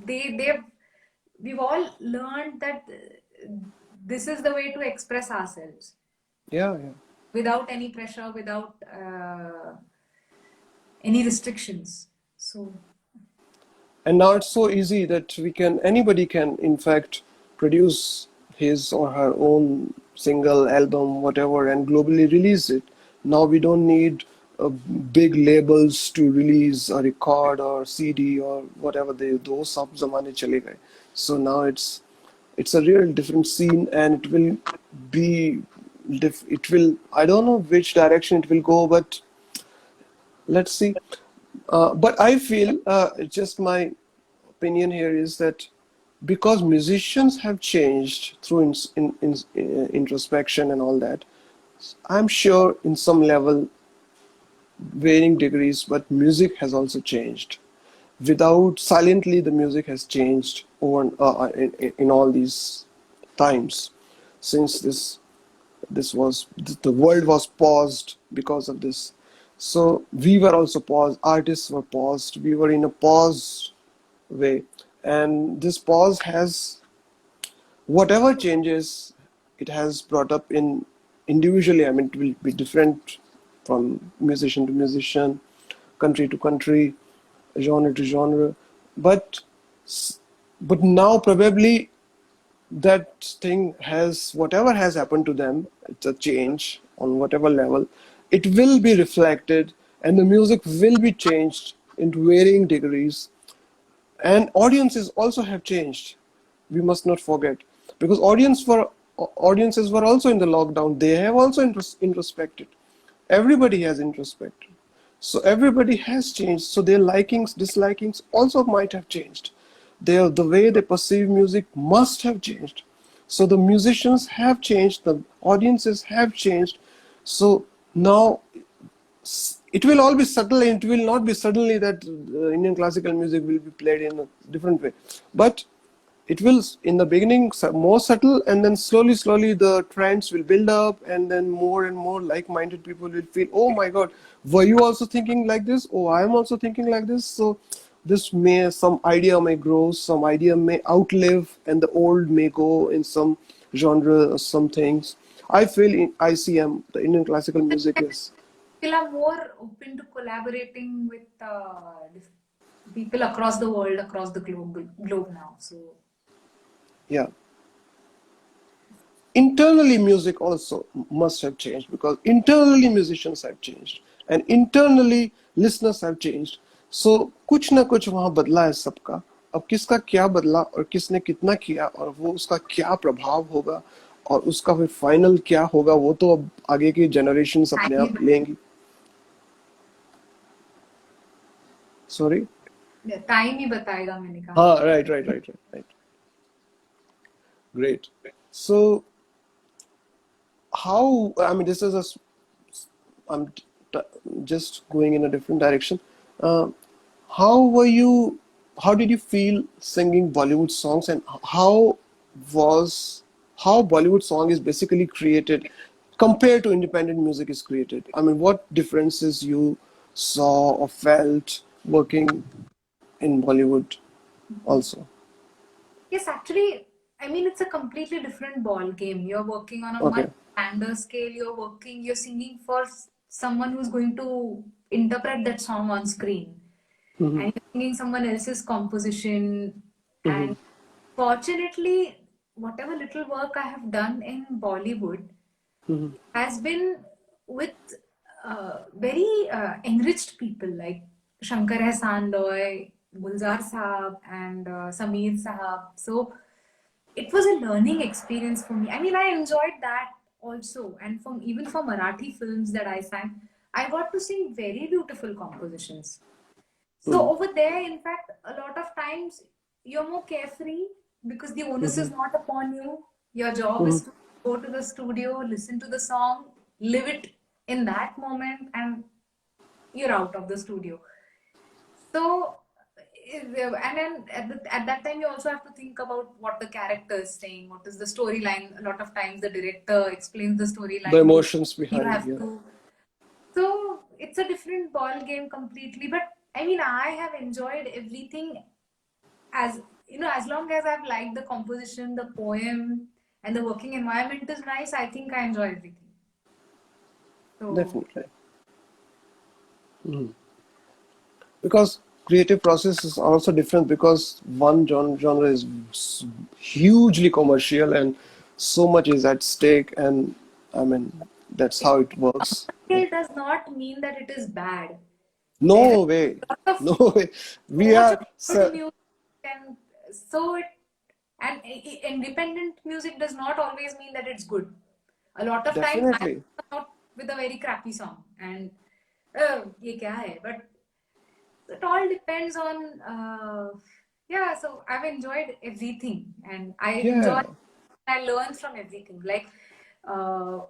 we've all learned that this is the way to express ourselves yeah, yeah. without any pressure, without any restrictions. So, And now it's so easy that anybody can, in fact, produce his or her own single, album, whatever, and globally release it. Now we don't need big labels to release a record or CD or whatever. Those sab zamane chale gaye. So now it's a real different scene, and it will be it will, I don't know which direction it will go, but let's see. But I feel, just my opinion here is that because musicians have changed through introspection and all that, I'm sure in some level, varying degrees, but music has also changed. Without silently, the music has changed over in all these times, since this was the world was paused because of this. So we were also paused, artists were paused, we were in a pause way, and this pause has, whatever changes it has brought up in individually, I mean, it will be different from musician to musician, country to country, genre to genre, but but now probably that thing has, whatever has happened to them, it's a change on whatever level, it will be reflected, and the music will be changed into varying degrees, and audiences also have changed. We must not forget, because audiences were also in the lockdown, they have also introspected. Everybody has introspected, so everybody has changed, so their likings, dislikings also might have changed. The way they perceive music must have changed. So the musicians have changed, the audiences have changed. So now it will all be subtle, and it will not be suddenly that Indian classical music will be played in a different way. But it will, in the beginning, more subtle, and then slowly the trends will build up, and then more and more like-minded people will feel, oh my God, were you also thinking like this? Oh, I am also thinking like this. So some idea may grow, some idea may outlive, and the old may go in some genre or some things. I feel in ICM, the Indian classical music is, people are more open to collaborating with people across the world, across the globe now. So, yeah. Internally, music also must have changed, because internally musicians have changed, and internally listeners have changed. So कुछ ना कुछ वहाँ बदला है सबका. अब किसका क्या बदला और किसने कितना किया और वो उसका क्या प्रभाव होगा और उसका फिर फाइनल क्या होगा, वो तो अब आगे की जनरेशन्स अपने टाइम आप लेंगी. सॉरी. टाइम ही बताएगा, मैंने कहा. हाँ, right right right right. Great. So how, I mean, this is I'm t- just going in a different direction. Uh, how were you? How did you feel singing Bollywood songs, and was how Bollywood song is basically created compared to independent music is created? I mean, what differences you saw or felt working in Bollywood also? Yes, actually, I mean, it's a completely different ball game. You're working on a much Okay. grander scale. You're singing for someone who's going to interpret that song on screen. Mm-hmm. And you're singing someone else's composition. Mm-hmm. And fortunately, whatever little work I have done in Bollywood Mm-hmm. has been with very enriched people like Shankar Ehsaan Loy, Gulzar Saab, and Sameer Sahab. So it was a learning experience for me. I mean, I enjoyed that also, and from even for Marathi films that I sang, I got to sing very beautiful compositions. So Mm-hmm. over there, in fact, a lot of times you're more carefree because the onus Mm-hmm. is not upon you. Your job Mm-hmm. is to go to the studio, listen to the song, live it in that moment, and you're out of the studio. So, and then at that time, you also have to think about what the character is saying, what is the storyline. A lot of times, the director explains the The storyline. emotions You behind, have yeah. to. So it's a different ball game completely. But I mean, I have enjoyed everything as as long as I've liked the composition, the poem, and the working environment is nice. I think I enjoy everything. So Definitely. Mhm. Because creative process is also different because one genre is hugely commercial and so much is at stake, and I mean that's how it works. Yeah. it does not mean that it is bad. There is No way. a lot of No way. so We much of are good music, and so it and independent music does not always mean that it's good. A lot of times I definitely. come out with a very crappy song and ye kya hai? But it all depends on yeah. So I've enjoyed everything, and Yeah. I learn from everything. Like uh,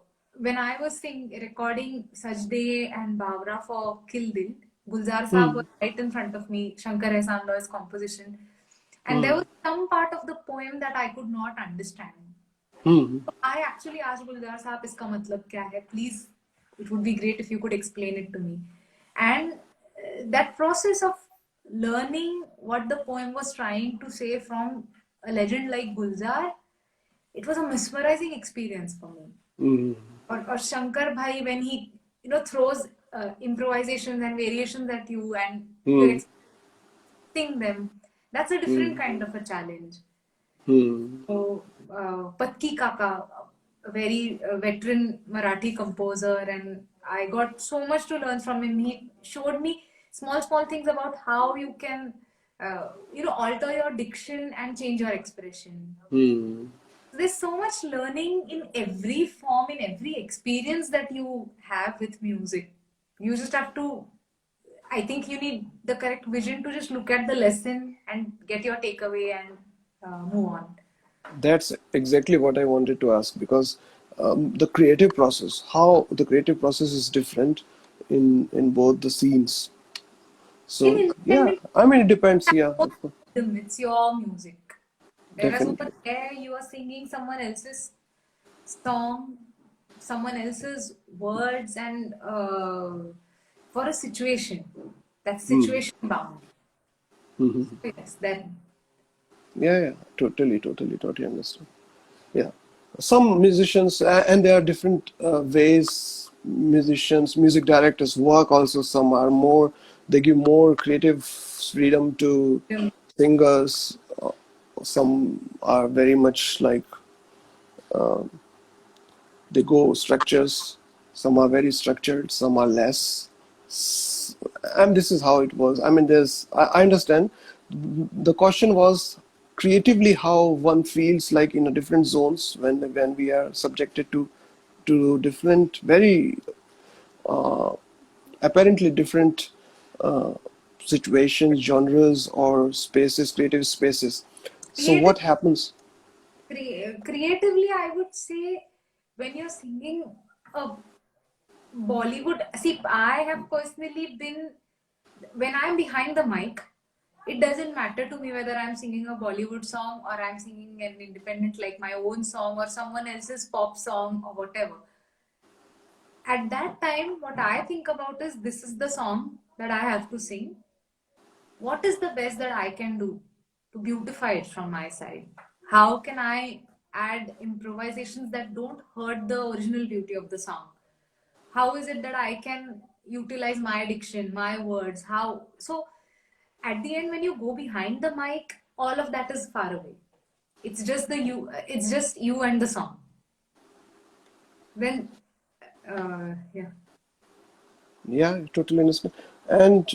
when I was recording Sajde and Bawra for Kill Dil, Gulzar Saab was Hmm. right in front of me, Shankar Ehsaan Loy's composition. And there Hmm. was some part of the poem that I could not understand. Hmm. So I actually asked Gulzar Saab, iska matlab kya hai? Please, it would be great if you could explain it to me. And that process of learning what the poem was trying to say from a legend like Gulzar, it was a mesmerizing experience for me. Hmm. Or Shankar Bhai, when he throws improvisations and variations at you and you're Hmm. expecting them, that's a different Hmm. kind of a challenge. Hmm. So, Patki Kaka, a very veteran Marathi composer, and I got so much to learn from him. He showed me small things about how you can, alter your diction and change your expression. Hmm. There's so much learning in every form, in every experience that you have with music. You just have to, I think you need the correct vision to just look at the lesson and get your takeaway and move on. That's exactly what I wanted to ask because the creative process, how the creative process is different in both the scenes. In So yeah, independent, I mean it depends. Yeah, no of course, rhythm, it's your music. Whereas over definitely. there, you are singing someone else's song, someone else's words, and for a situation that's Hmm. situation bound. Hmm. So yes, then Yeah, yeah, totally understand. Yeah, some musicians, and there are different ways musicians, music directors work. Also, some are more, they give more creative freedom to singers. Some are very much like they go structures. Some are very structured, some are less. And this is how it was. I mean, I understand the question was creatively how one feels like in a different zones when we are subjected to different, very apparently different uh, situations, genres, or spaces, creative spaces. So Creative, what happens? creatively, I would say when you're singing a Bollywood, see, I have personally been, when I'm behind the mic, it doesn't matter to me whether I'm singing a Bollywood song or I'm singing an independent, like my own song or someone else's pop song or whatever. At that time, what I think about is this is the song that I have to sing. What is the best that I can do to beautify it from my side? How can I add improvisations that don't hurt the original beauty of the song? How is it that I can utilize my diction, my words? How so at the end when you go behind the mic, all of that is far away. It's just you and the song. When yeah. Yeah, I totally understand. And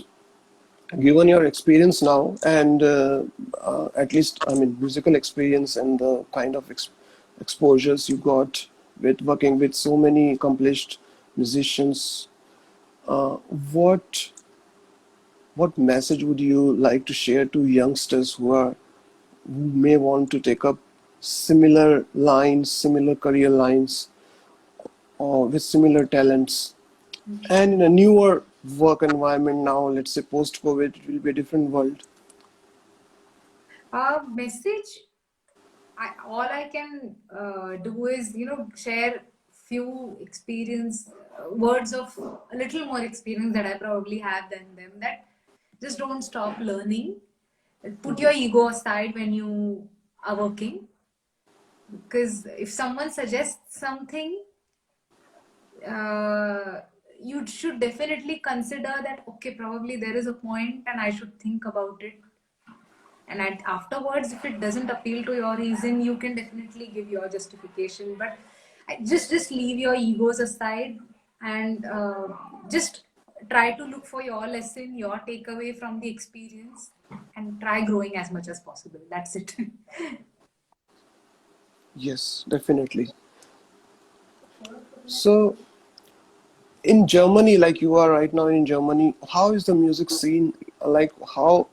given your experience now, and at least, I mean, musical experience and the kind of exposures you got with working with so many accomplished musicians, uh, what what message would you like to share to youngsters who may want to take up similar lines, similar career lines, or with similar talents, and in a newer work environment now, let's say post-COVID, it will be a different world. Message all I can do is, share few experience, words of a little more experience that I probably have than them. That just don't stop learning. Put your ego aside when you are working, because if someone suggests something, uh, you should definitely consider that okay, probably there is a point, and I should think about it, and afterwards if it doesn't appeal to your reason you can definitely give your justification, but just leave your egos aside and just try to look for your lesson, your takeaway from the experience, and try growing as much as possible. That's it. Yes, definitely. So, in Germany, like you are right now in Germany, how is the music scene? Like how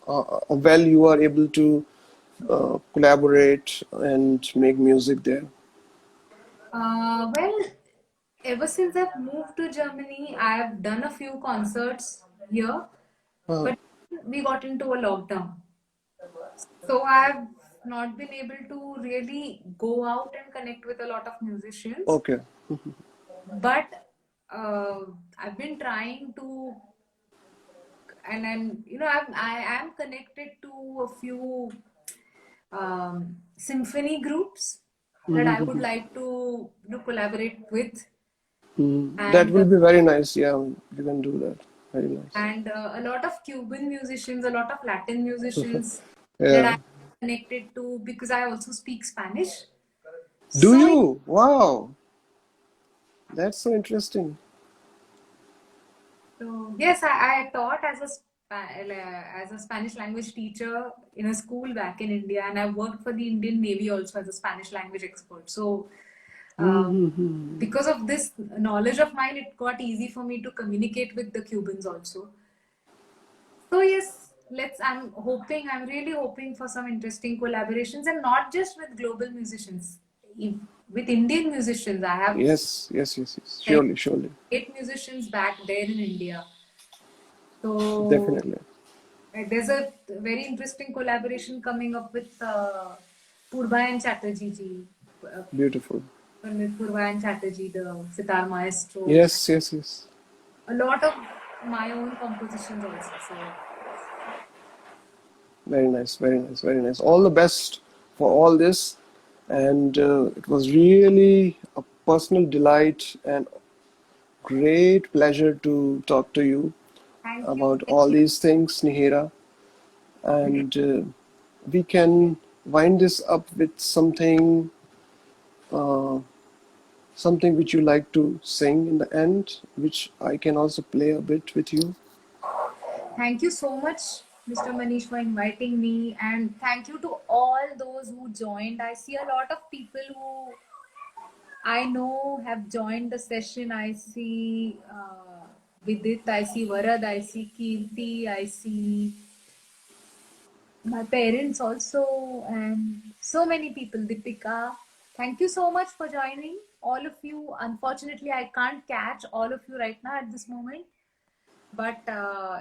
well you are able to collaborate and make music there? Well, ever since I've moved to Germany, I've done a few concerts here, Uh, but we got into a lockdown. So I've not been able to really go out and connect with a lot of musicians, okay. but I've been trying to, and then I am connected to a few symphony groups that I would like to collaborate with, That and will be very nice. Yeah, you can do that. Very nice. a lot of Cuban musicians, a lot of Latin musicians that Yeah. I'm connected to because I also speak Spanish. Do So you? Wow, that's so interesting. So yes, I taught as as a Spanish language teacher in a school back in India, and I worked for the Indian Navy also as a Spanish language expert. So because of this knowledge of mine, it got easy for me to communicate with the Cubans also. So yes, I'm really hoping for some interesting collaborations, and not just with global musicians, if, with Indian musicians. I have Yes, yes, yes, yes. like Surely, surely. 8 musicians back there in India. So Definitely. there's a very interesting collaboration coming up with Purbayan Chatterjee ji, uh, Beautiful. Pandit Purbayan Chatterjee, the sitar maestro. Yes, yes, yes. A lot of my own compositions also. So Very nice, very nice, very nice. All the best for all this. And it was really a personal delight and great pleasure to talk to you thank you, about thank all you. these things, Nihira. And we can wind this up with uh, something which you like to sing in the end, which I can also play a bit with you. Thank you so much Mr. Manish, for inviting me, and thank you to all those who joined. I see a lot of people who I know have joined the session. I see Vidit, I see Varad, I see Kirti, I see my parents also, and so many people. Deepika, thank you so much for joining. All of you. Unfortunately, I can't catch all of you right now at this moment, but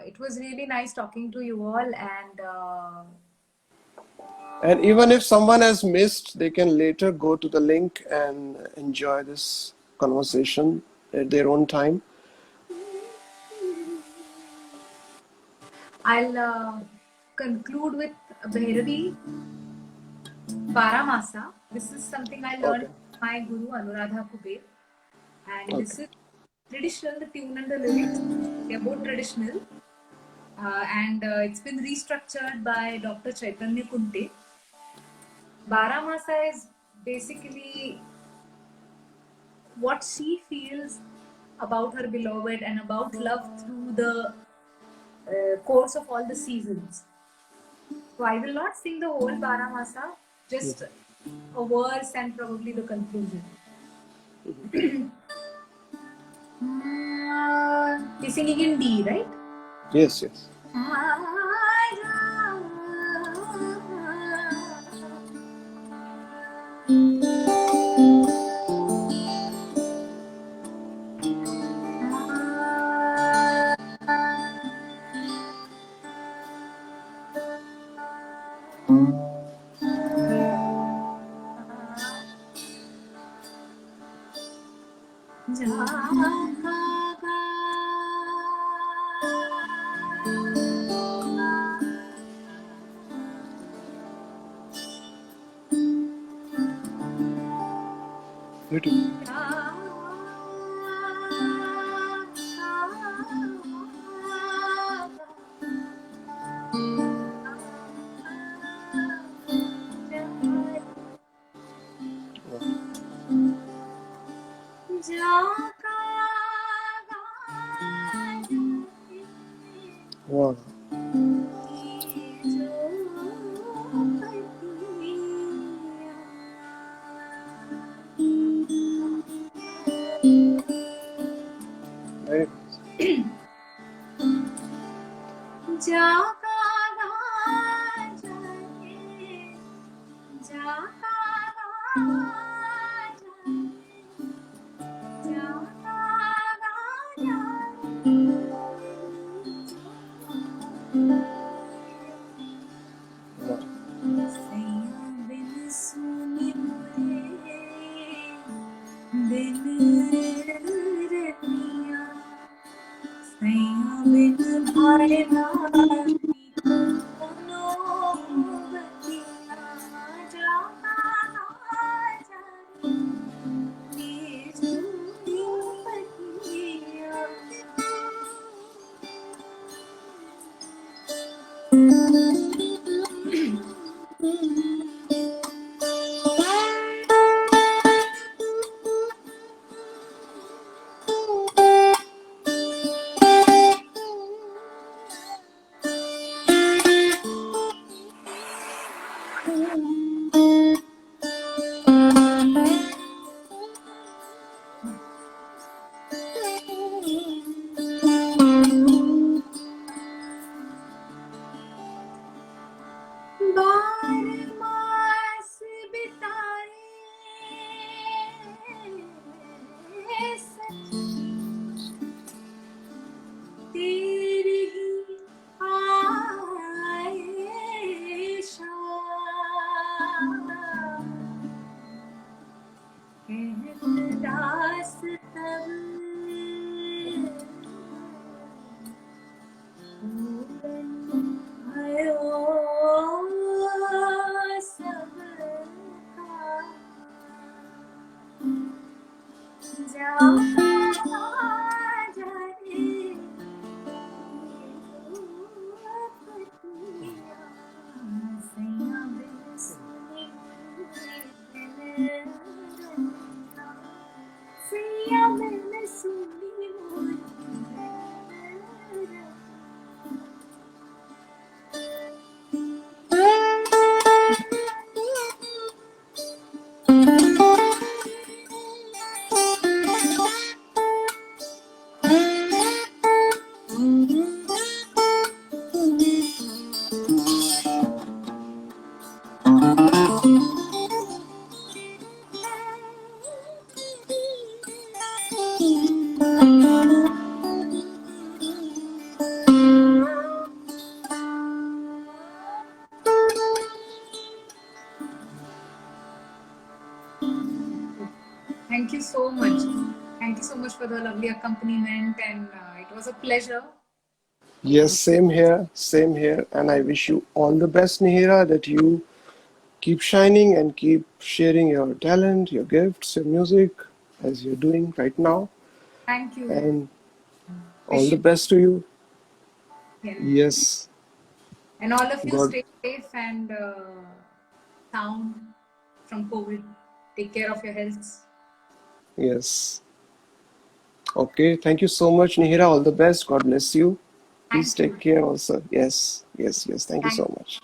it was really nice talking to you all. And And even if someone has missed, they can later go to the link and enjoy this conversation at their own time. I'll conclude with Bhairavi Baramasa. This is something I learned Okay. from my guru Anuradha Kuber, and Okay. this is traditional. The tune and the lyrics, they're both traditional, and it's been restructured by Dr. Chaitanya Kunte. Baramasa is basically what she feels about her beloved and about love through the course of all the seasons. So I will not sing the whole Baramasa, just a verse and probably the conclusion. You're singing in D, right? Yes, yes. Beautiful. Wow. Very nice. Wow. Thank you so much. Thank you so much for the lovely accompaniment, and it was a pleasure. Yes, same here. And I wish you all the best, Nihira, that you keep shining and keep sharing your talent, your gifts, your music as you're doing right now. Thank you. And all Wish the you, best to you. yeah. Yes, And all of you God, stay safe and sound from COVID. Take care of your health. yes. Okay, thank you so much, Nihira. All the best. God bless you. Please Thank you. take care also. Yes, yes, yes. Thank you Thank so much.